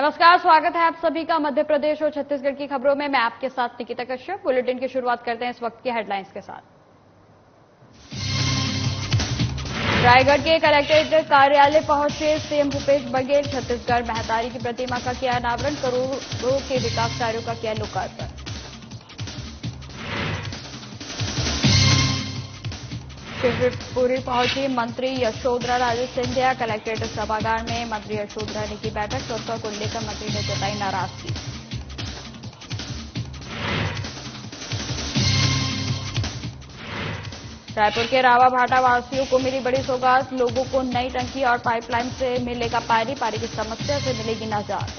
नमस्कार, स्वागत है आप सभी का मध्य प्रदेश और छत्तीसगढ़ की खबरों में। मैं आपके साथ निकिता कश्यप। बुलेटिन की शुरुआत करते हैं इस वक्त की हेडलाइंस के साथ। रायगढ़ के कलेक्ट्रेट कार्यालय पहुंचे सीएम भूपेश बघेल। छत्तीसगढ़ महतारी की प्रतिमा का किया अनावरण, करोड़ों के विकास कार्यों का किया लोकार्पण। शिवपुरी पहुंची मंत्री यशोधरा राजे सिंधिया। कलेक्ट्रेट सभागार में मंत्री यशोधरा ने की बैठक। स्वच्छता को लेकर मंत्री ने जताई नाराजगी। रायपुर के रावाभाटा वासियों को मिली बड़ी सौगात। लोगों को नई टंकी और पाइपलाइन से मिलेगा पानी की समस्या से मिलेगी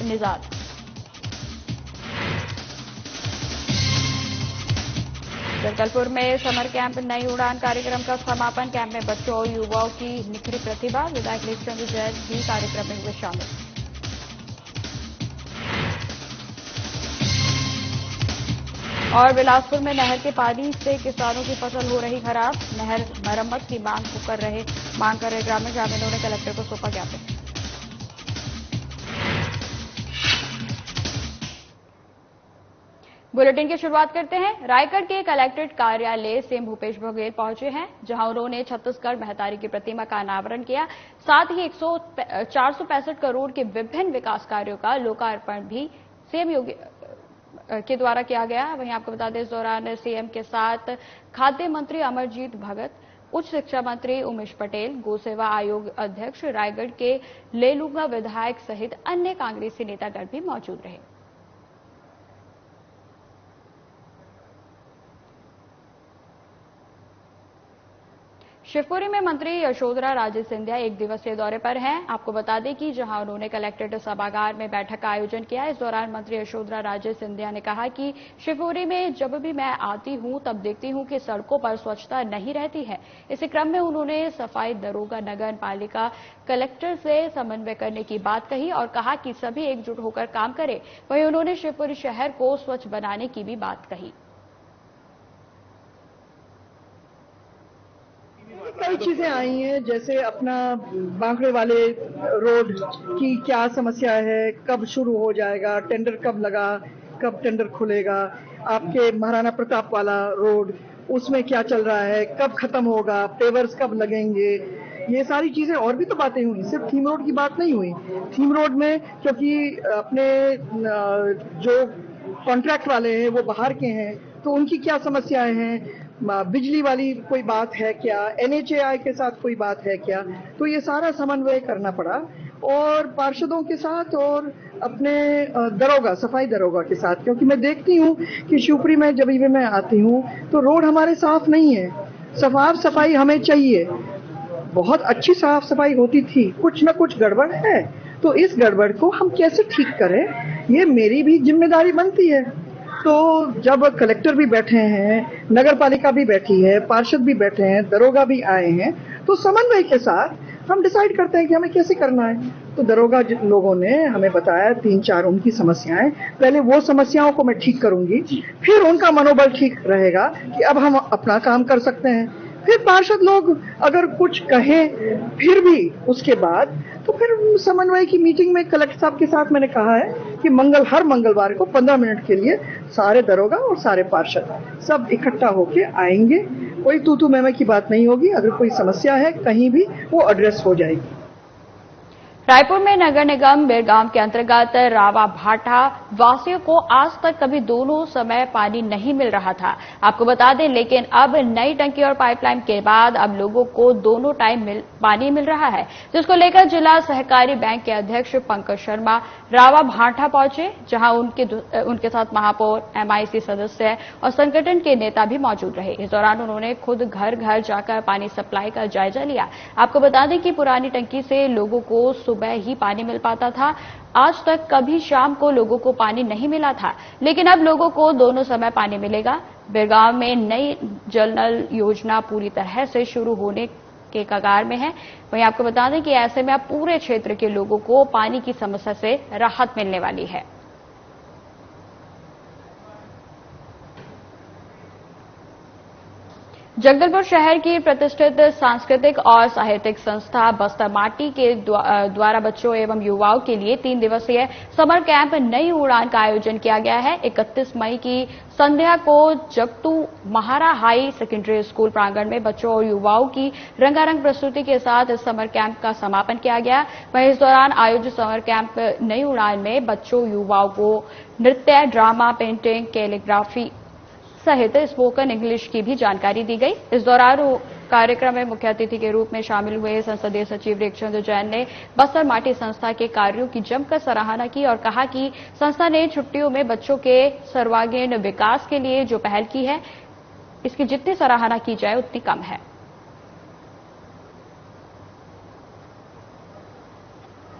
निजात। जगदलपुर में समर कैंप नई उड़ान कार्यक्रम का समापन। कैंप में बच्चों और युवाओं की निखरी प्रतिभा। विधायक लेखचंद जैन भी कार्यक्रम में हुए शामिल। और बिलासपुर में नहर के पानी से किसानों की फसल हो रही खराब। नहर मरम्मत की मांग कर रहे ग्रामीणों ने कलेक्टर को सौंपा ज्ञापन। बुलेटिन की शुरुआत करते हैं। रायगढ़ के कलेक्ट्रेट कार्यालय सीएम भूपेश बघेल पहुंचे हैं, जहां उन्होंने छत्तीसगढ़ महतारी की प्रतिमा का अनावरण किया। साथ ही 465 करोड़ के विभिन्न विकास कार्यों का लोकार्पण भी सीएम योगी के द्वारा किया गया। वहीं आपको बता दें, इस दौरान सीएम के साथ खाद्य मंत्री अमरजीत भगत, उच्च शिक्षा मंत्री उमेश पटेल, गौ सेवा आयोग अध्यक्ष, रायगढ़ के लेलूंगा विधायक सहित अन्य कांग्रेसी नेतागण भी मौजूद रहे। शिवपुरी में मंत्री यशोधरा राजे सिंधिया एक दिवसीय दौरे पर हैं। आपको बता दें कि जहां उन्होंने कलेक्ट्रेट सभागार में बैठक का आयोजन किया। इस दौरान मंत्री यशोधरा राजे सिंधिया ने कहा कि शिवपुरी में जब भी मैं आती हूं तब देखती हूं कि सड़कों पर स्वच्छता नहीं रहती है। इसी क्रम में उन्होंने सफाई दरोगा, नगर पालिका, कलेक्टर से समन्वय करने की बात कही और कहा कि सभी एकजुट होकर काम करें। वहीं उन्होंने शिवपुरी शहर को स्वच्छ बनाने की भी बात कही। कई चीजें आई हैं, जैसे अपना बांकड़े वाले रोड की क्या समस्या है, कब शुरू हो जाएगा, टेंडर कब लगा, कब टेंडर खुलेगा। आपके महाराणा प्रताप वाला रोड, उसमें क्या चल रहा है, कब खत्म होगा, पेवर्स कब लगेंगे। ये सारी चीजें और भी तो बातें हुई, सिर्फ थीम रोड की बात नहीं हुई। थीम रोड में क्योंकि अपने जो कॉन्ट्रैक्ट वाले हैं वो बाहर के हैं, तो उनकी क्या समस्याएं हैं, बिजली वाली कोई बात है क्या, एनएचएआई के साथ कोई बात है क्या। तो ये सारा समन्वय करना पड़ा और पार्षदों के साथ और अपने दरोगा, सफाई दरोगा के साथ, क्योंकि मैं देखती हूँ कि शिवपुरी में जब भी मैं आती हूँ तो रोड हमारे साफ नहीं है। साफ सफाई हमें चाहिए। बहुत अच्छी साफ सफाई होती थी, कुछ न कुछ गड़बड़ है, तो इस गड़बड़ को हम कैसे ठीक करें, ये मेरी भी जिम्मेदारी बनती है। तो जब कलेक्टर भी बैठे हैं, नगर पालिका भी बैठी है, पार्षद भी बैठे हैं, दरोगा भी आए हैं, तो समन्वय के साथ हम डिसाइड करते हैं कि हमें कैसे करना है। तो दरोगा लोगों ने हमें बताया 3-4 उनकी समस्याएं, पहले वो समस्याओं को मैं ठीक करूंगी, फिर उनका मनोबल ठीक रहेगा कि अब हम अपना काम कर सकते हैं। फिर पार्षद लोग अगर कुछ कहें फिर भी उसके बाद, तो फिर समन्वय की मीटिंग में कलेक्टर साहब के साथ मैंने कहा है कि हर मंगलवार को 15 मिनट के लिए सारे दरोगा और सारे पार्षद सब इकट्ठा होके आएंगे। कोई तू मैं की बात नहीं होगी, अगर कोई समस्या है कहीं भी वो एड्रेस हो जाएगी। रायपुर में नगर निगम बिरगांव के अंतर्गत रावाभाटा वासियों को आज तक कभी दोनों समय पानी नहीं मिल रहा था। आपको बता दें, लेकिन अब नई टंकी और पाइपलाइन के बाद अब लोगों को दोनों टाइम पानी मिल रहा है, जिसको लेकर जिला सहकारी बैंक के अध्यक्ष पंकज शर्मा रावाभाटा पहुंचे, जहां उनके साथ महापौर, एमआईसी सदस्य और संगठन के नेता भी मौजूद रहे। इस दौरान उन्होंने खुद घर घर जाकर पानी सप्लाई का जायजा लिया। आपको बता दें कि पुरानी टंकी से लोगों को सुबह ही पानी मिल पाता था। आज तक कभी शाम को लोगों को पानी नहीं मिला था, लेकिन अब लोगों को दोनों समय पानी मिलेगा। बिरगांव में नई जल नल योजना पूरी तरह से शुरू होने के कगार में है। वहीं आपको बता दें कि ऐसे में अब पूरे क्षेत्र के लोगों को पानी की समस्या से राहत मिलने वाली है। जगदलपुर शहर की प्रतिष्ठित सांस्कृतिक और साहित्यिक संस्था बस्तर माटी के द्वारा बच्चों एवं युवाओं के लिए 3 दिवसीय समर कैंप नई उड़ान का आयोजन किया गया है। 31 मई की संध्या को जगतू महारा हाई सेकेंडरी स्कूल प्रांगण में बच्चों और युवाओं की रंगारंग प्रस्तुति के साथ इस समर कैंप का समापन किया गया। वहीं इस दौरान आयोजित समर कैंप नई उड़ान में बच्चों युवाओं को नृत्य, ड्रामा, पेंटिंग, कैलीग्राफी सहित स्पोकन इंग्लिश की भी जानकारी दी गई। इस दौरान कार्यक्रम में मुख्य अतिथि के रूप में शामिल हुए संसदीय सचिव रेखचंद्र जैन ने बस्तर माटी संस्था के कार्यों की जमकर सराहना की और कहा कि संस्था ने छुट्टियों में बच्चों के सर्वांगीण विकास के लिए जो पहल की है, इसकी जितनी सराहना की जाए उतनी कम है।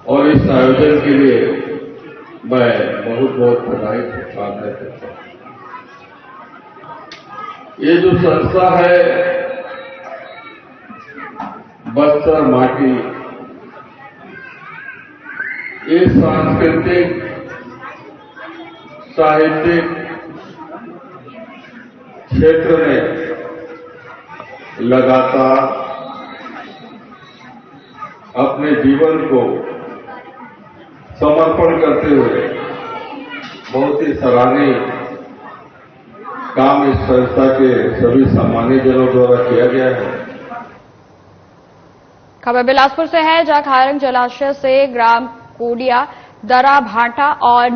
और इस आयोजन के लिए मैं बहुत बहुत बधाई करता हूं। ये जो संस्था है बस्तर माटी, ये सांस्कृतिक, साहित्यिक क्षेत्र में लगातार अपने जीवन को समर्पण करते हुए बहुत ही सराहनीय काम इस संस्था के सभी सम्मानित जनों द्वारा किया गया है। खबर बिलासपुर से है, जहां खारंग जलाशय से ग्राम कोडिया, दरा भाटा और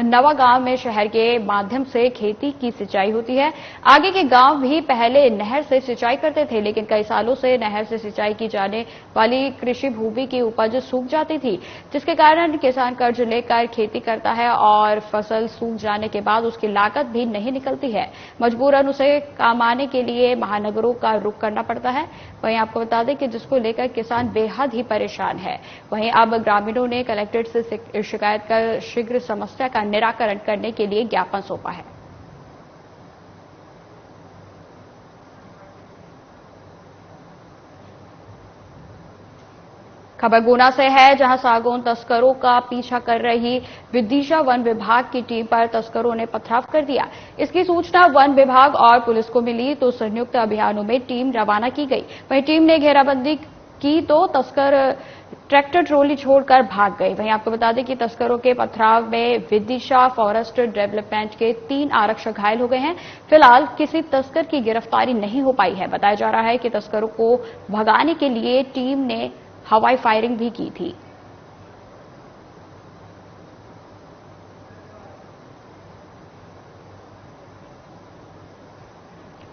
नवा गांव में शहर के माध्यम से खेती की सिंचाई होती है। आगे के गांव भी पहले नहर से सिंचाई करते थे, लेकिन कई सालों से नहर से सिंचाई की जाने वाली कृषि भूमि की उपज सूख जाती थी, जिसके कारण किसान कर्ज लेकर खेती करता है और फसल सूख जाने के बाद उसकी लागत भी नहीं निकलती है। मजबूरन उसे कमाने के लिए महानगरों का रुख करना पड़ता है। वहीं आपको बता दें कि जिसको लेकर किसान बेहद ही परेशान है। वहीं अब ग्रामीणों ने कलेक्ट्रेट से शिकायत कर शीघ्र समस्या का निराकरण करने के लिए ज्ञापन सौंपा है। खबर गुना से है, जहां सागौन तस्करों का पीछा कर रही विदिशा वन विभाग की टीम पर तस्करों ने पथराव कर दिया। इसकी सूचना वन विभाग और पुलिस को मिली तो संयुक्त अभियानों में टीम रवाना की गई। वहीं टीम ने घेराबंदी की तो तस्कर ट्रैक्टर ट्रॉली छोड़कर भाग गए। वहीं आपको बता दें कि तस्करों के पथराव में विदिशा फॉरेस्ट डेवलपमेंट के 3 आरक्षक घायल हो गए हैं। फिलहाल किसी तस्कर की गिरफ्तारी नहीं हो पाई है। बताया जा रहा है कि तस्करों को भगाने के लिए टीम ने हवाई फायरिंग भी की थी।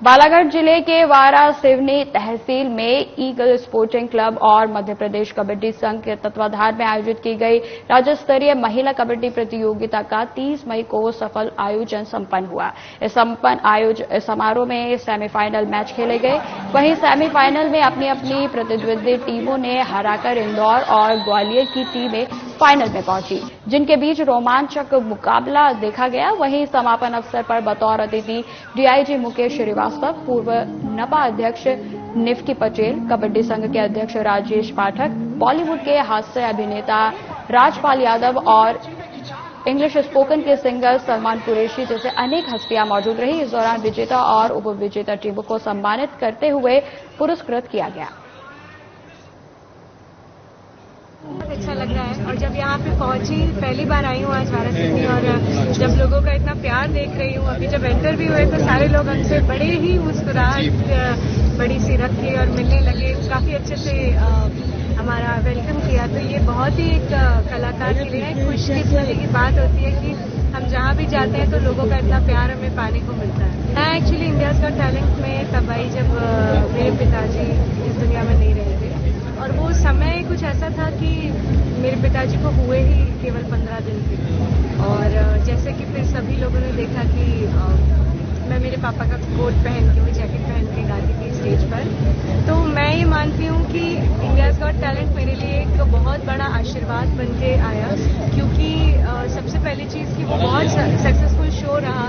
बालाघाट जिले के वारा सिवनी तहसील में ईगल स्पोर्टिंग क्लब और मध्य प्रदेश कबड्डी संघ के तत्वाधान में आयोजित की गई राज्य स्तरीय महिला कबड्डी प्रतियोगिता का 30 मई को सफल आयोजन संपन्न हुआ। इस संपन्न समारोह में सेमीफाइनल मैच खेले गए। वहीं सेमीफाइनल में अपनी अपनी प्रतिद्वंदी टीमों ने हराकर इंदौर और ग्वालियर की टीमें फाइनल में पहुंची, जिनके बीच रोमांचक मुकाबला देखा गया। वहीं समापन अवसर पर बतौर अतिथि डीआईजी मुकेश श्रीवास्तव, पूर्व नपा अध्यक्ष निफ्की पटेल, कबड्डी संघ के अध्यक्ष राजेश पाठक, बॉलीवुड के हास्य अभिनेता राजपाल यादव और इंग्लिश स्पोकन के सिंगर सलमान कुरैशी जैसे अनेक हस्तियां मौजूद रही। इस दौरान विजेता और उपविजेता टीमों को सम्मानित करते हुए पुरस्कृत किया गया। बहुत अच्छा लग रहा है और जब यहाँ पे पहुंची, पहली बार आई हूँ आज वारा सिवनी, और जब लोगों का इतना प्यार देख रही हूँ, अभी जब एंटर भी हुए तो सारे लोग हमसे बड़े ही मुस्कुराहट बड़ी सी रखी और मिलने लगे, काफी अच्छे से हमारा वेलकम किया। तो ये बहुत ही एक कलाकार के लिए खुशकिस्मती की बात होती है कि हम जहाँ भी जाते हैं तो लोगों का इतना प्यार हमें पाने को मिलता है। मैं एक्चुअली इंडियाज गॉट टैलेंट में तब आई जब मेरे पिताजी इस दुनिया में नहीं रहे थे, और वो समय कुछ ऐसा था कि मेरे पिताजी को हुए ही केवल 15 दिन थे, और जैसे कि फिर सभी लोगों ने देखा कि मैं मेरे पापा का कोट पहन के, वो जैकेट पहन के गाती थी स्टेज पर। तो मैं ये मानती हूँ कि इंडियाज गॉट टैलेंट मेरे लिए एक बहुत बड़ा आशीर्वाद बन के आया, क्योंकि सबसे पहली चीज़ कि वो बहुत सक्सेसफुल शो रहा,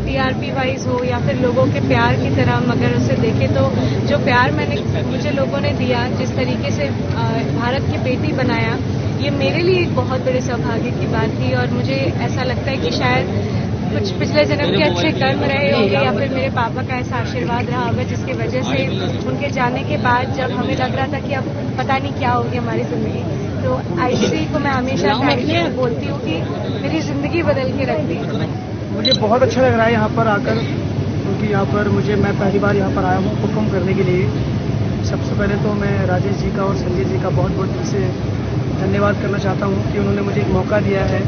टीआरपी वाइज हो या फिर लोगों के प्यार की तरह हम अगर उसे देखें तो जो प्यार मुझे लोगों ने दिया, जिस तरीके से भारत की बेटी बनाया, ये मेरे लिए एक बहुत बड़े सौभाग्य की बात थी। और मुझे ऐसा लगता है कि शायद कुछ पिछले जन्म के अच्छे कर्म रहे होंगे या फिर मेरे पापा का ऐसा आशीर्वाद रहा होगा जिसकी वजह से उनके जाने के बाद जब हमें लग रहा था कि अब पता नहीं क्या होगी हमारी जिंदगी, तो आईसी को मैं हमेशा बोलती हूँ कि मेरी जिंदगी बदल के रख दी। मुझे बहुत अच्छा लग रहा है यहाँ पर आकर, क्योंकि यहाँ पर मैं पहली बार यहाँ पर आया हूँ परफॉर्म करने के लिए। सबसे पहले तो मैं राजेश जी का और संजय जी का बहुत बहुत दिल से धन्यवाद करना चाहता हूँ कि उन्होंने मुझे एक मौका दिया है।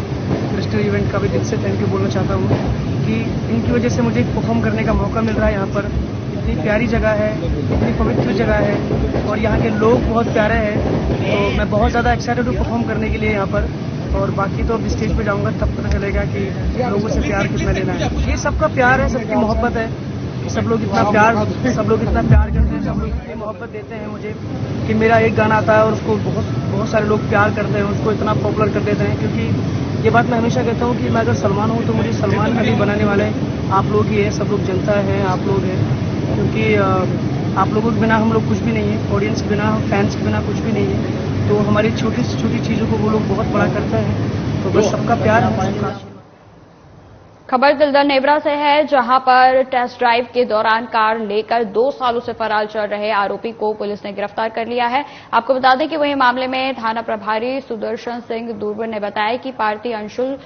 क्रिस्टल इवेंट का भी दिल से थैंक यू बोलना चाहता हूँ कि इनकी वजह से मुझे परफॉर्म करने का मौका मिल रहा है। यहाँ पर इतनी प्यारी जगह है, इतनी पवित्र जगह है और यहाँ के लोग बहुत प्यारे हैं, तो मैं बहुत ज़्यादा एक्साइटेड हूँ परफॉर्म करने के लिए यहाँ पर। और बाकी तो अब स्टेज पे जाऊँगा तब पता चलेगा कि लोगों से प्यार कितना लेना है। ये सबका प्यार है, सबकी मोहब्बत है, सब लोग इतना प्यार करते हैं, सब लोग इतनी मोहब्बत देते हैं मुझे कि मेरा एक गाना आता है और उसको बहुत सारे लोग प्यार करते हैं, उसको इतना पॉपुलर कर देते हैं। क्योंकि ये बात मैं हमेशा कहता हूँ कि मैं अगर सलमान हूँ तो मुझे सलमान अली बनाने वाले आप लोग ही हैं, सब लोग जनता हैं, आप लोग हैं। क्योंकि आप लोगों के बिना हम लोग कुछ भी नहीं है, ऑडियंस के बिना, फैंस के बिना कुछ भी नहीं है। तो हमारी छोटी से छोटी चीज़ों को वो लोग बहुत बड़ा करते हैं, तो बस सबका प्यार है। खबर दिलदर नेवरा से है, जहां पर टेस्ट ड्राइव के दौरान कार लेकर 2 सालों से फरार चल रहे आरोपी को पुलिस ने गिरफ्तार कर लिया है। आपको बता दें कि वही मामले में थाना प्रभारी सुदर्शन सिंह दुर्बे ने बताया कि पार्थी अंशुल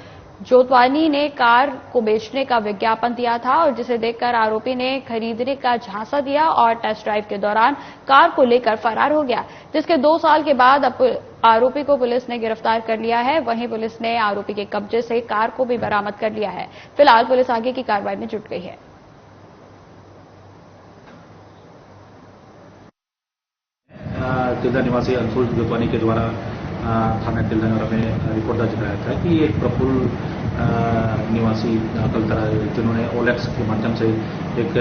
जोतवानी ने कार को बेचने का विज्ञापन दिया था और जिसे देखकर आरोपी ने खरीदने का झांसा दिया और टेस्ट ड्राइव के दौरान कार को लेकर फरार हो गया, जिसके 2 साल के बाद अब आरोपी को पुलिस ने गिरफ्तार कर लिया है। वहीं पुलिस ने आरोपी के कब्जे से कार को भी बरामद कर लिया है। फिलहाल पुलिस आगे की कार्रवाई में जुट गई है। तिल्दा निवासी अंशुल जोतवानी के द्वारा थाना तिल्दा में रिपोर्ट दर्ज कराया था कि एक प्रफुल्ल निवासी कलतरा जिन्होंने ओलेक्स के माध्यम से एक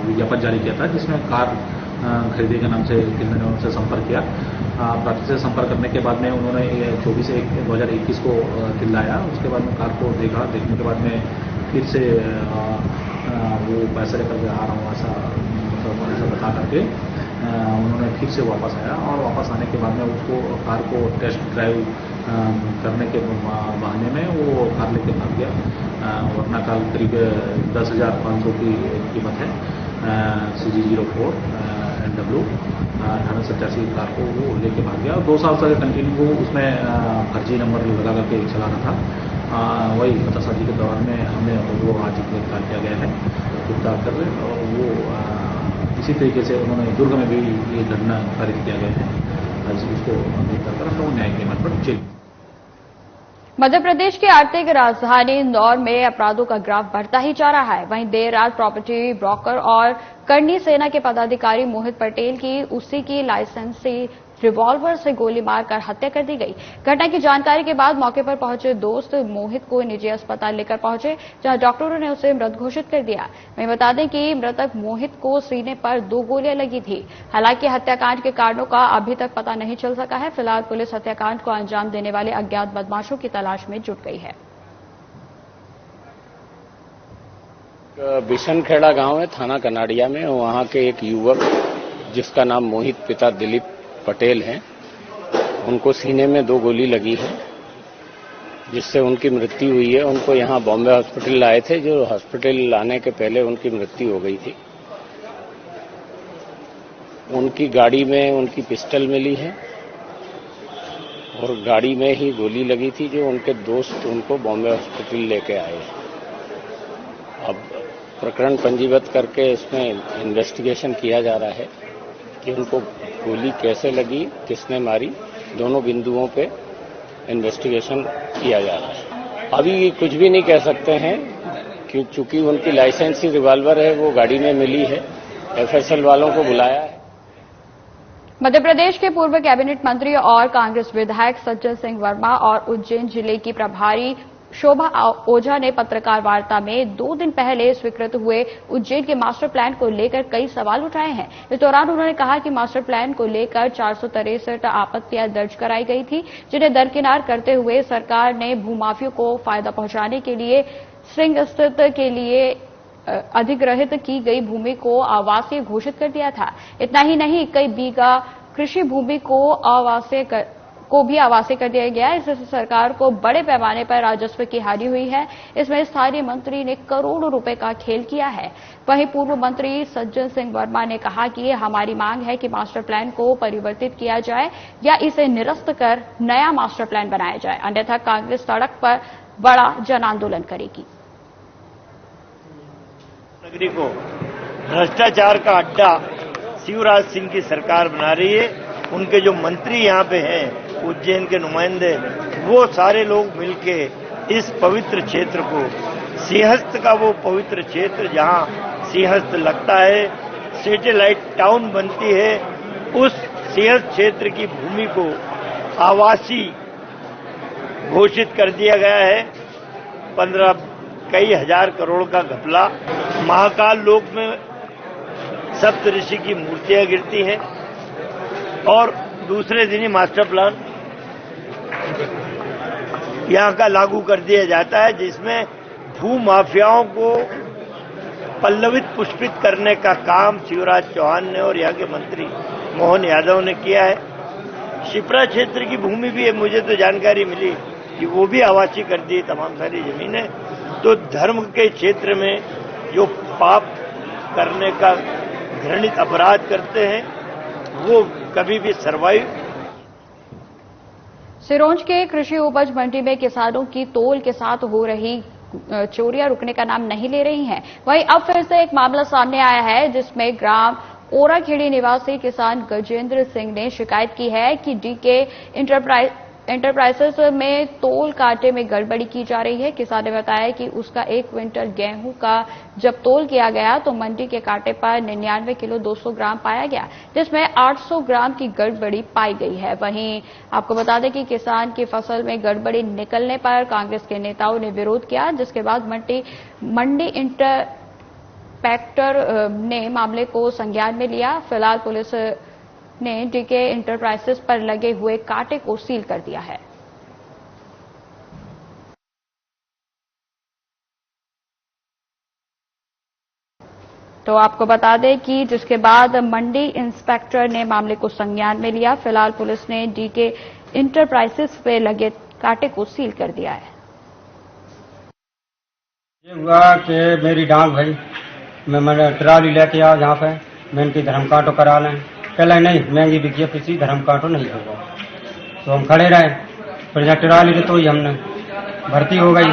विज्ञापन जारी किया था जिसमें कार खरीदने के नाम से तिल्दा ने उनसे संपर्क किया। प्रार्थी से संपर्क करने के बाद में उन्होंने 24/1/2021 को दिलाया। उसके बाद में कार को देखने के बाद में फिर से वो पैसे लेकर आ रहा हूँ ऐसा बता करके उन्होंने फिर से वापस आया और वापस आने के बाद में उसको कार को टेस्ट ड्राइव करने के बहाने में वो कार लेके भाग गया। वरना कार करीब 10,500 की कीमत है। CG04 NW 1887 कार को वो लेके भाग गया और 2 साल तक कंटिन्यू वो उसमें फर्जी नंबर लगा करके चला रहा था। वही पतासाजी के दौरान में हमें वो आज गिरफ्तार किया गया है। गिरफ्तार कर और वो इसी तरीके से उन्होंने दुर्ग में भी ये घटना पारित किया गया है। आज उसको गिरफ्तार कर हम लोग न्यायिक रिमांड पर जेल। मध्य प्रदेश की आर्थिक राजधानी इंदौर में अपराधों का ग्राफ बढ़ता ही जा रहा है। वहीं देर रात प्रॉपर्टी ब्रोकर और करनी सेना के पदाधिकारी मोहित पटेल की उसी की लाइसेंसी रिवॉल्वर से गोली मारकर हत्या कर दी गई। घटना की जानकारी के बाद मौके पर पहुंचे दोस्त मोहित को निजी अस्पताल लेकर पहुंचे, जहां डॉक्टरों ने उसे मृत घोषित कर दिया। वहीं बता दें कि मृतक मोहित को सीने पर 2 गोलियां लगी थी। हालांकि हत्याकांड के कारणों का अभी तक पता नहीं चल सका है। फिलहाल पुलिस हत्याकांड को अंजाम देने वाले अज्ञात बदमाशों की तलाश में जुट गई है। बिशनखेड़ा गांव है थाना कनाड़िया में। वहां के एक युवक जिसका नाम मोहित पिता दिलीप पटेल हैं, उनको सीने में 2 गोली लगी है जिससे उनकी मृत्यु हुई है। उनको यहां बॉम्बे हॉस्पिटल लाए थे, जो हॉस्पिटल लाने के पहले उनकी मृत्यु हो गई थी। उनकी गाड़ी में उनकी पिस्टल मिली है और गाड़ी में ही गोली लगी थी, जो उनके दोस्त उनको बॉम्बे हॉस्पिटल लेके आए। अब प्रकरण पंजीबद्ध करके इसमें इन्वेस्टिगेशन किया जा रहा है कि उनको गोली कैसे लगी, किसने मारी, दोनों बिंदुओं पे इन्वेस्टिगेशन किया जा रहा है। अभी कुछ भी नहीं कह सकते हैं कि चूंकि उनकी लाइसेंसी रिवॉल्वर है वो गाड़ी में मिली है। FSL वालों को बुलाया है। मध्य प्रदेश के पूर्व कैबिनेट मंत्री और कांग्रेस विधायक सज्जन सिंह वर्मा और उज्जैन जिले की प्रभारी शोभा ओझा ने पत्रकार वार्ता में 2 दिन पहले स्वीकृत हुए उज्जैन के मास्टर प्लान को लेकर कई सवाल उठाए हैं। इस दौरान उन्होंने कहा कि मास्टर प्लान को लेकर 463 आपत्तियां दर्ज कराई गई थी, जिन्हें दरकिनार करते हुए सरकार ने भूमाफियों को फायदा पहुंचाने के लिए सिंह स्थित के लिए अधिग्रहित की गई भूमि को आवासीय घोषित कर दिया था। इतना ही नहीं, कई बीघा कृषि भूमि को आवासीय को भी आवासीय कर दिया गया है। इससे सरकार को बड़े पैमाने पर राजस्व की हानि हुई है। इसमें स्थानीय मंत्री ने करोड़ों रुपए का खेल किया है। वहीं पूर्व मंत्री सज्जन सिंह वर्मा ने कहा कि हमारी मांग है कि मास्टर प्लान को परिवर्तित किया जाए या इसे निरस्त कर नया मास्टर प्लान बनाया जाए, अन्यथा कांग्रेस सड़क पर बड़ा जन आंदोलन करेगी। नगरी को भ्रष्टाचार का अड्डा शिवराज सिंह की सरकार बना रही है। उनके जो मंत्री यहाँ पे हैं, उज्जैन के नुमाइंदे, वो सारे लोग मिलके इस पवित्र क्षेत्र को, सिंहस्थ का वो पवित्र क्षेत्र जहाँ सिंहस्थ लगता है, सैटेलाइट टाउन बनती है, उस सिंहस्थ क्षेत्र की भूमि को आवासीय घोषित कर दिया गया है। 15 कई हजार करोड़ का घपला। महाकाल लोक में सप्त ऋषि की मूर्तियां गिरती हैं और दूसरे दिन ही मास्टर प्लान यहां का लागू कर दिया जाता है, जिसमें भू माफियाओं को पल्लवित पुष्पित करने का काम शिवराज चौहान ने और यहां के मंत्री मोहन यादव ने किया है। शिप्रा क्षेत्र की भूमि भी है, मुझे तो जानकारी मिली कि वो भी आवासीय कर दी तमाम सारी जमीनें। तो धर्म के क्षेत्र में जो पाप करने का घृणित अपराध करते हैं वो कभी भी सर्वाइव। सिरोंज के कृषि उपज मंडी में किसानों की तोल के साथ हो रही चोरियां रुकने का नाम नहीं ले रही हैं। वहीं अब फिर से एक मामला सामने आया है, जिसमें ग्राम ओराखेड़ी निवासी किसान गजेंद्र सिंह ने शिकायत की है कि डीके एंटरप्राइजेस में तोल कांटे में गड़बड़ी की जा रही है। किसान ने बताया कि उसका 1 क्विंटल गेहूं का जब तोल किया गया तो मंडी के कांटे पर 99 किलो 200 ग्राम पाया गया, जिसमें 800 ग्राम की गड़बड़ी पाई गई है। वहीं आपको बता दें कि किसान की फसल में गड़बड़ी निकलने पर कांग्रेस के नेताओं ने विरोध किया, जिसके बाद मंडी इंस्पेक्टर ने मामले को संज्ञान में लिया। फिलहाल पुलिस ने डीके एंटरप्राइजेस पर लगे हुए कांटे को सील कर दिया है। तो आपको बता दें कि जिसके बाद मंडी इंस्पेक्टर ने मामले को संज्ञान में लिया। फिलहाल पुलिस ने डीके एंटरप्राइजेस पे लगे कांटे को सील कर दिया है। ये हुआ कि मेरी डांग भाई मैंने ट्राली लेके आ, जहाँ पे मैं इनकी धर्म कांटो करा लें, कहला नहीं महंगी बिकी किसी धर्म कांटो नहीं होगा। तो हम खड़े रहे, फिर जहाँ ट्राली तो ही हमने भर्ती हो गई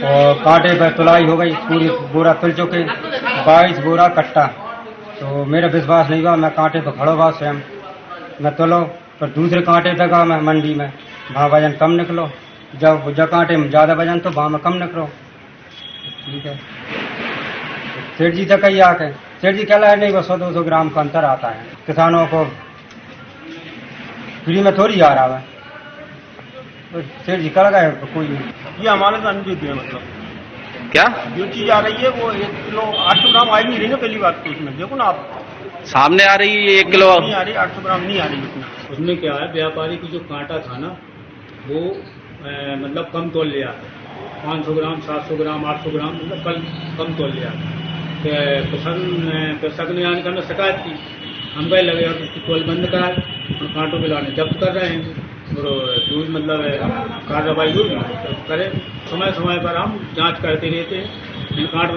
और कांटे पर तुलाई हो गई, पूरी बोरा तुल चुके, 22 बोरा कट्टा। तो मेरा विश्वास नहीं हुआ, मैं कांटे पर खड़ो हुआ स्वयं, मैं तुलो, फिर दूसरे कांटे पे गया मैं मंडी में, वहाँ वजन कम निकलो, जब कांटे में ज्यादा वजन तो वहाँ में कम निकलो। ठीक है, सेठ जी तक कही आके, सेठ जी कहला है नहीं वो 100-200 ग्राम का अंतर आता है, किसानों को फ्री में थोड़ी आ रहा है। तो सेठ जी कह गए कोई नहीं, ये हमारे साथ अनुचित है। मतलब क्या जो चीज आ रही है वो 1 किलो 800 ग्राम आ नहीं रही ना, पहली बात तो उसमें देखो ना आप सामने आ रही है 1 किलो नहीं आ रही, 800 ग्राम नहीं आ रही उसमें। उसमें क्या है, व्यापारी की जो कांटा था ना वो मतलब कम तोल लिया, 500 ग्राम 700 ग्राम 800 ग्राम मतलब कम तोल लिया। कृषक ने आने का हमने शिकायत की, हम गए लगे उसकी तोल बंद करा और कांटों के लाने जब्त कर रहे हैं और जो मतलब कार्रवाई हुई करें। समय समय पर हम जांच करते रहते हैं इन कांट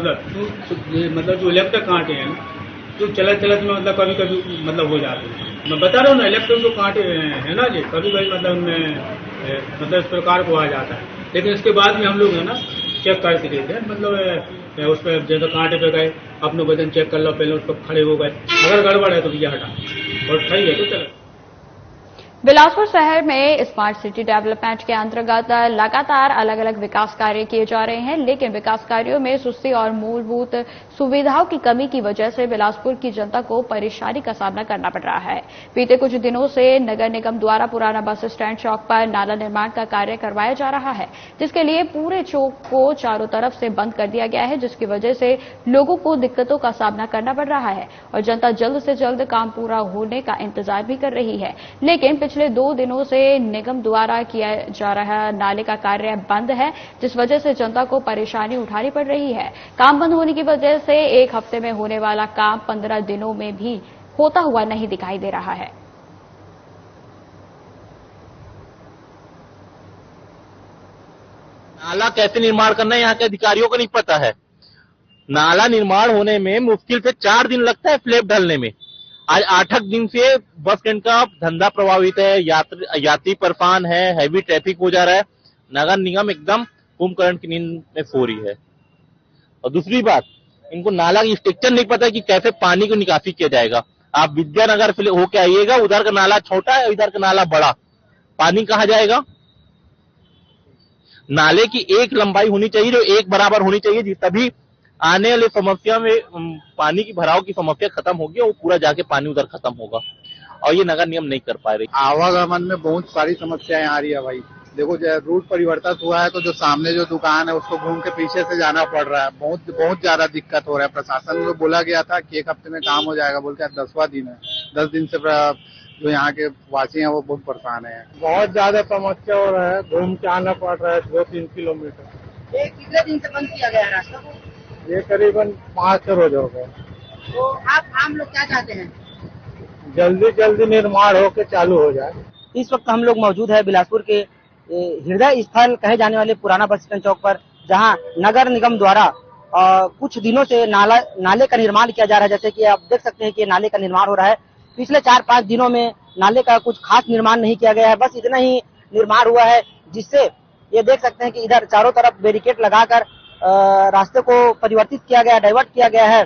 मतलब जो इलेक्ट्रिक कांटे हैं जो चलत में मतलब कभी कभी मतलब हो जाते हैं। मैं बता रहा हूँ ना, इलेक्ट्रिक जो कांटे हैं ना जी कभी कभी मतलब उनमें मतलब इस प्रकार को आ जाता है, लेकिन इसके बाद में हम लोग है ना चेक करते रहते हैं। मतलब उस पर जैसे कांटे पे गए अपने वजन चेक कर लो, पहले उस पर खड़े हो गए, अगर गड़बड़ है तो भैया हटा और सही है तो चलो। बिलासपुर शहर में स्मार्ट सिटी डेवलपमेंट के अंतर्गत लगातार अलग अलग विकास कार्य किए जा रहे हैं, लेकिन विकास कार्यों में सुस्ती और मूलभूत सुविधाओं की कमी की वजह से बिलासपुर की जनता को परेशानी का सामना करना पड़ रहा है। बीते कुछ दिनों से नगर निगम द्वारा पुराना बस स्टैंड चौक पर नाला निर्माण का कार्य करवाया जा रहा है, जिसके लिए पूरे चौक को चारों तरफ से बंद कर दिया गया है, जिसकी वजह से लोगों को दिक्कतों का सामना करना पड़ रहा है और जनता जल्द से जल्द काम पूरा होने का इंतजार भी कर रही है। लेकिन पिछले 2 दिनों से निगम द्वारा किया जा रहा नाले का कार्य बंद है, जिस वजह से जनता को परेशानी उठानी पड़ रही है। काम बंद होने की वजह से 1 हफ्ते में होने वाला काम 15 दिनों में भी होता हुआ नहीं दिखाई दे रहा है। नाला कैसे निर्माण करना है यहाँ के अधिकारियों को नहीं पता है। नाला निर्माण होने में मुश्किल से 4 दिन लगता है स्लैब ढलने में। आज 8 दिन से बस स्टैंड का धंधा प्रभावित है, यात्री परेशान है, हैवी ट्रैफिक हो जा रहा है। नगर निगम एकदम कुंभकर्ण की नींद में सो रही है। और दूसरी बात, इनको नाला की स्ट्रक्चर नहीं पता कि कैसे पानी को निकासी किया जाएगा। आप विद्यानगर से होके आइएगा, उधर का नाला छोटा है, इधर का नाला बड़ा, पानी कहाँ जाएगा? नाले की एक लंबाई होनी चाहिए जो एक बराबर होनी चाहिए, तभी आने वाली समस्या में पानी की भराव की समस्या खत्म होगी और पूरा जाके पानी उधर खत्म होगा, और ये नगर निगम नहीं कर पा रही। आवागमन में बहुत सारी समस्याएं आ रही है भाई। देखो रूट परिवर्तन हुआ है तो जो सामने जो दुकान है उसको घूम के पीछे से जाना पड़ रहा है। बहुत ज्यादा दिक्कत हो रहा है। प्रशासन को बोला गया था कि 1 हफ्ते में काम हो जाएगा, बोलते हैं 10वां दिन है। 10 दिन से जो यहाँ के वासी हैं वो बहुत परेशान है। बहुत ज्यादा समस्या हो रहा है, घूम के आना पड़ रहा है 2-3 किलोमीटर। ये कितने दिन से बंद किया गया है रास्ता को? ये करीबन 5 रोज हो गए। तो आप आम लोग क्या चाहते हैं? जल्दी निर्माण होके चालू हो जाए। इस वक्त हम लोग मौजूद है बिलासपुर के हृदय स्थल कहे जाने वाले पुराना बस स्टैंड चौक पर, जहां नगर निगम द्वारा कुछ दिनों से नाले का निर्माण किया जा रहा है। जैसे कि आप देख सकते हैं कि नाले का निर्माण हो रहा है। पिछले 4-5 दिनों में नाले का कुछ खास निर्माण नहीं किया गया है, बस इतना ही निर्माण हुआ है, जिससे ये देख सकते हैं कि इधर चारों तरफ बैरिकेड लगाकर रास्ते को परिवर्तित किया गया, डाइवर्ट किया गया है।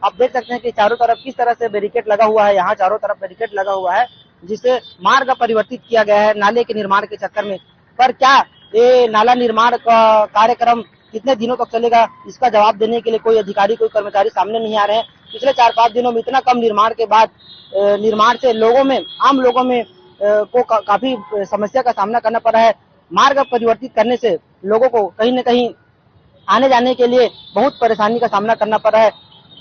आप देख सकते हैं कि चारों तरफ किस तरह से बैरिकेड लगा हुआ है। यहाँ चारों तरफ बैरिकेड लगा हुआ है, जिसे मार्ग परिवर्तित किया गया है नाले के निर्माण के चक्कर में। पर क्या ये नाला निर्माण का कार्यक्रम कितने दिनों तक चलेगा, इसका जवाब देने के लिए कोई अधिकारी, कोई कर्मचारी सामने नहीं आ रहे हैं। पिछले 4-5 दिनों में इतना कम निर्माण के बाद निर्माण से आम लोगों में को काफी समस्या का सामना करना पड़ा है। मार्ग परिवर्तित करने से लोगों को कहीं न कहीं आने जाने के लिए बहुत परेशानी का सामना करना पड़ा है।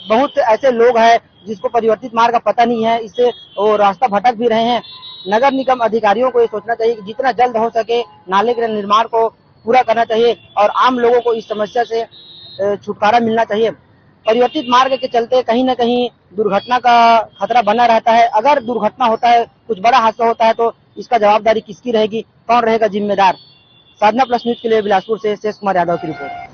बहुत ऐसे लोग हैं जिसको परिवर्तित मार्ग का पता नहीं है, इससे वो रास्ता भटक भी रहे हैं। नगर निगम अधिकारियों को ये सोचना चाहिए कि जितना जल्द हो सके नाले के निर्माण को पूरा करना चाहिए और आम लोगों को इस समस्या से छुटकारा मिलना चाहिए। परिवर्तित मार्ग के चलते कहीं न कहीं दुर्घटना का खतरा बना रहता है। अगर दुर्घटना होता है, कुछ बड़ा हादसा होता है, तो इसका जवाबदारी किसकी रहेगी, कौन रहेगा जिम्मेदार? साधना प्लस न्यूज के लिए बिलासपुर से शेष कुमार यादव की रिपोर्ट।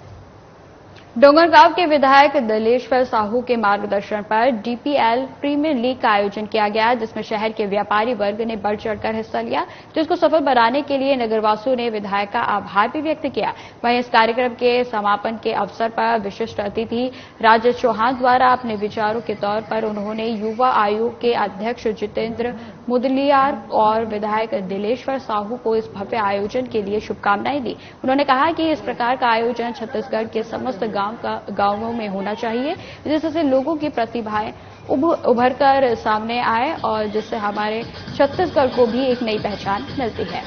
डोंगरगांव के विधायक दिलेश्वर साहू के मार्गदर्शन पर डीपीएल प्रीमियर लीग का आयोजन किया गया, जिसमें शहर के व्यापारी वर्ग ने बढ़ चढ़कर हिस्सा लिया, जिसको सफल बनाने के लिए नगरवासियों ने विधायक का आभार भी व्यक्त किया। वहीं इस कार्यक्रम के समापन के अवसर पर विशिष्ट अतिथि राजेश चौहान द्वारा अपने विचारों के तौर पर उन्होंने युवा आयोग के अध्यक्ष जितेंद्र मुदलियार और विधायक दिलेश्वर साहू को इस भव्य आयोजन के लिए शुभकामनाएं दी। उन्होंने कहा कि इस प्रकार का आयोजन छत्तीसगढ़ के समस्त गांवों में होना चाहिए, जिससे लोगों की प्रतिभाएं उभर कर सामने आए और जिससे हमारे छत्तीसगढ़ को भी एक नई पहचान मिलती है।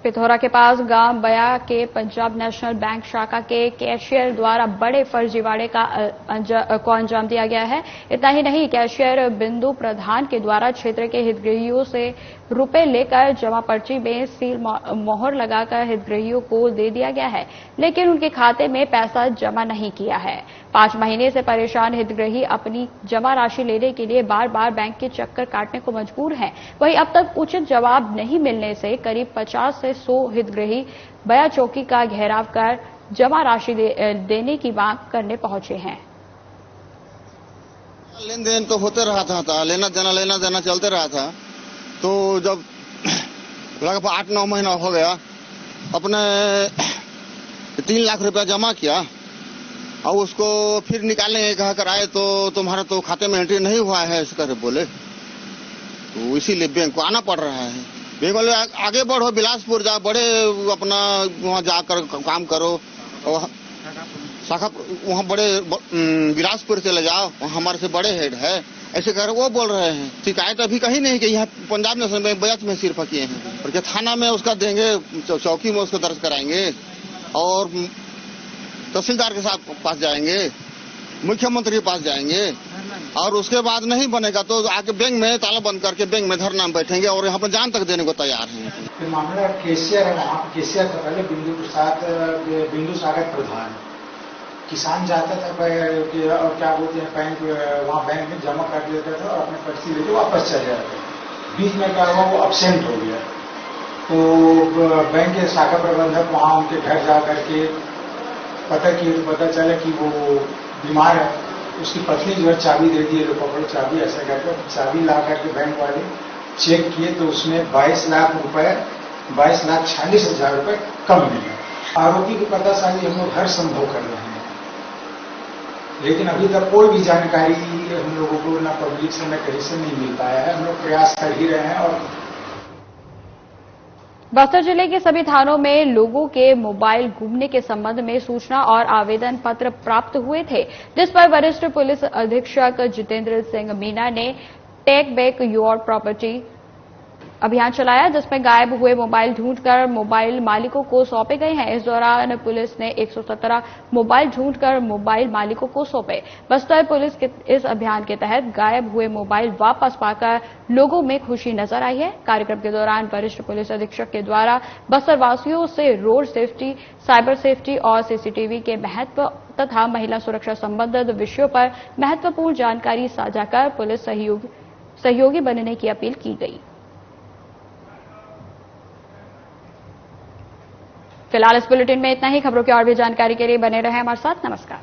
पिथौरा के पास गांव बया के पंजाब नेशनल बैंक शाखा के कैशियर द्वारा बड़े फर्जीवाड़े को अंजाम दिया गया है। इतना ही नहीं, कैशियर बिंदु प्रधान के द्वारा क्षेत्र के हितग्राहियों से रुपए लेकर जमा पर्ची में सील मोहर लगाकर हितग्राहियों को दे दिया गया है, लेकिन उनके खाते में पैसा जमा नहीं किया है। 5 महीने से परेशान हितग्राही अपनी जमा राशि लेने के लिए बार बार बैंक के चक्कर काटने को मजबूर हैं। वहीं अब तक उचित जवाब नहीं मिलने से करीब 50 से 100 हितग्राही बया चौकी का घेराव कर जमा राशि देने की मांग करने पहुंचे हैं। लेन देन तो होते रहा था, लेना देना चलते रहा था। तो जब लगभग 8-9 महीना हो गया, अपने 3 लाख रुपया जमा किया और उसको फिर निकालने कहा कर आए तो तुम्हारा तो खाते में एंट्री नहीं हुआ है, इस तरह बोले। तो इसीलिए बैंक को आना पड़ रहा है। बैंक वाले आगे बढ़ो, बिलासपुर जाओ, बड़े अपना वहाँ जाकर काम करो, और शाखा वहाँ बड़े बिलासपुर चले जाओ, वहाँ हमारे से बड़े हेड है, ऐसे कर वो बोल रहे हैं। शिकायत अभी कहीं नहीं कि यहाँ पंजाब नेशनल बैंक बयात में सिर्फ किए हैं, और क्या थाना में उसका देंगे, चौकी में उसको दर्ज कराएंगे और तहसीलदार के साथ पास जाएंगे, मुख्यमंत्री के पास जाएंगे, और उसके बाद नहीं बनेगा तो आके बैंक में ताला बंद करके बैंक में धरना में बैठेंगे और यहाँ पर जान तक देने को तैयार हैं। मामला केसीआर है, वहाँ केसीआर था पहले बिंदु सागर प्रधान। किसान जाता था और क्या बोलते हैं बैंक, वहाँ बैंक में जमा कर देता था और अपने पर्ची लेके वापस चले जाते थे। बीच में क्या हुआ, वो अब्सेंट हो गया। तो बैंक के शाखा प्रबंधक वहाँ उनके घर जा करके पता किए तो पता चला कि वो बीमार है। उसकी पत्नी जो है चाबी दे दी, लो पकड़ो चाबी, ऐसा करके चाबी ला करके बैंक वाले चेक किए तो उसमें 22 लाख रुपए, 22,46,000 रुपए कम मिले। आरोपी की पतासाजी हम लोग हर संभव कर रहे हैं, लेकिन अभी तक कोई भी जानकारी हम लोगों को ना पब्लिक से न कहीं से नहीं मिल पाया है। हम लोग प्रयास कर ही रहे हैं। और बस्तर जिले के सभी थानों में लोगों के मोबाइल गुमने के संबंध में सूचना और आवेदन पत्र प्राप्त हुए थे, जिस पर वरिष्ठ पुलिस अधीक्षक जितेंद्र सिंह मीना ने टेक बैक योर प्रॉपर्टी अभियान चलाया, जिसमें गायब हुए मोबाइल ढूंढकर मोबाइल मालिकों को सौंपे गए हैं। इस दौरान पुलिस ने 117 मोबाइल ढूंढकर मोबाइल मालिकों को सौंपे। बस्तर पुलिस के इस अभियान के तहत गायब हुए मोबाइल वापस पाकर लोगों में खुशी नजर आई है। कार्यक्रम के दौरान वरिष्ठ पुलिस अधीक्षक के द्वारा बस्तर वासियों से रोड सेफ्टी, साइबर सेफ्टी और सीसीटीवी के महत्व तथा महिला सुरक्षा संबंधित विषयों पर महत्वपूर्ण जानकारी साझा कर पुलिस सहयोगी बनने की अपील की गई। फिलहाल इस बुलेटिन में इतना ही। खबरों की और भी जानकारी के लिए बने रहें हमारे साथ। नमस्कार।